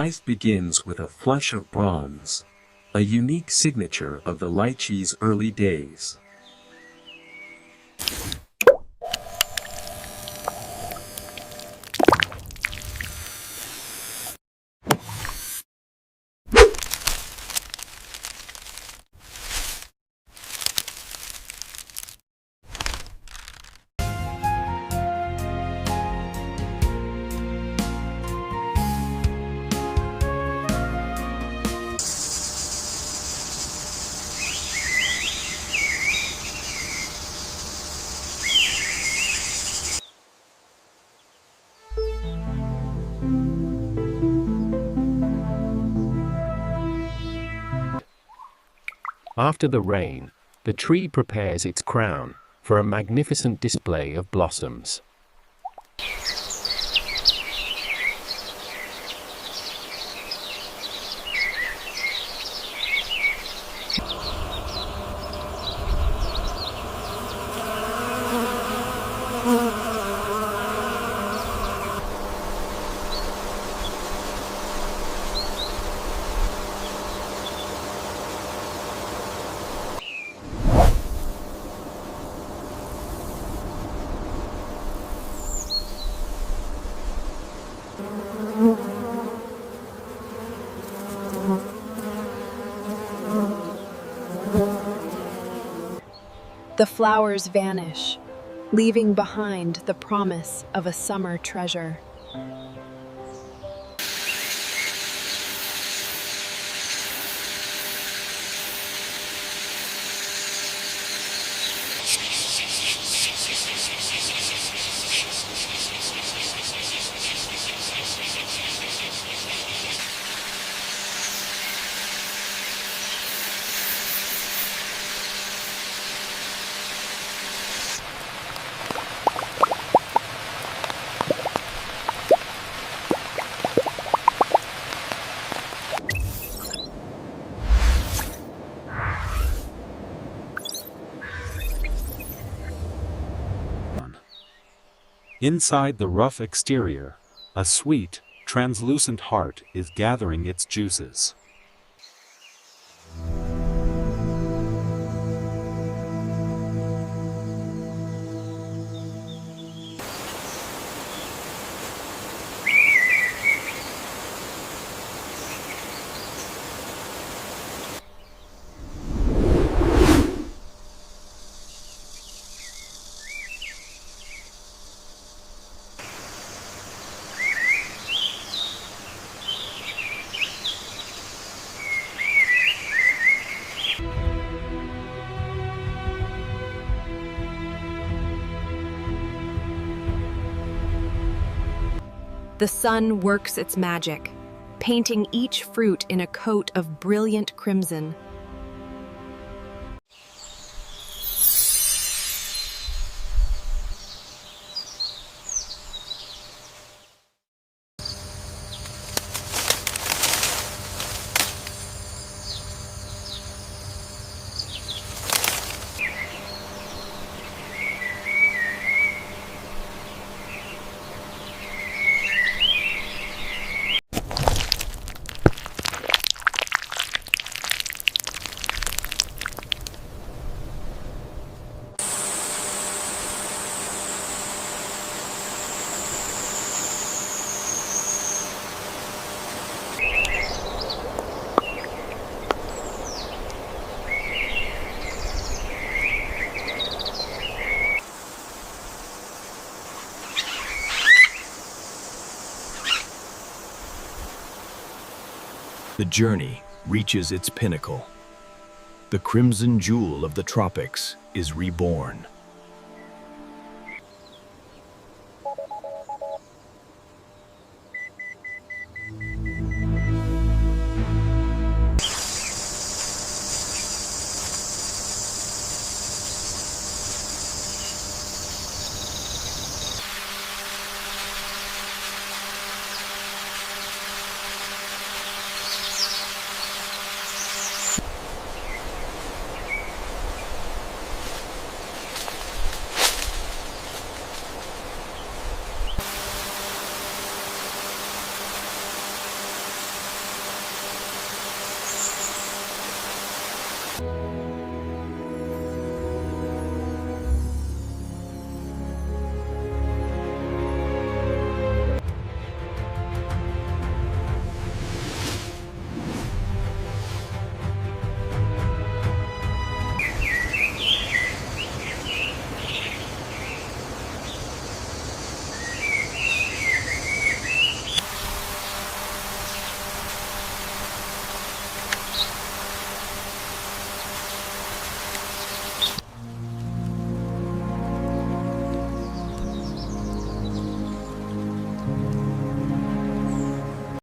Life begins with a flush of bronze, a unique signature of the lychee's early days. After the rain, the tree prepares its crown for a magnificent display of blossoms. The flowers vanish, leaving behind the promise of a summer treasure. Inside the rough exterior, a sweet, translucent heart is gathering its juices. The sun works its magic, painting each fruit in a coat of brilliant crimson. The journey reaches its pinnacle. The crimson jewel of the tropics is reborn.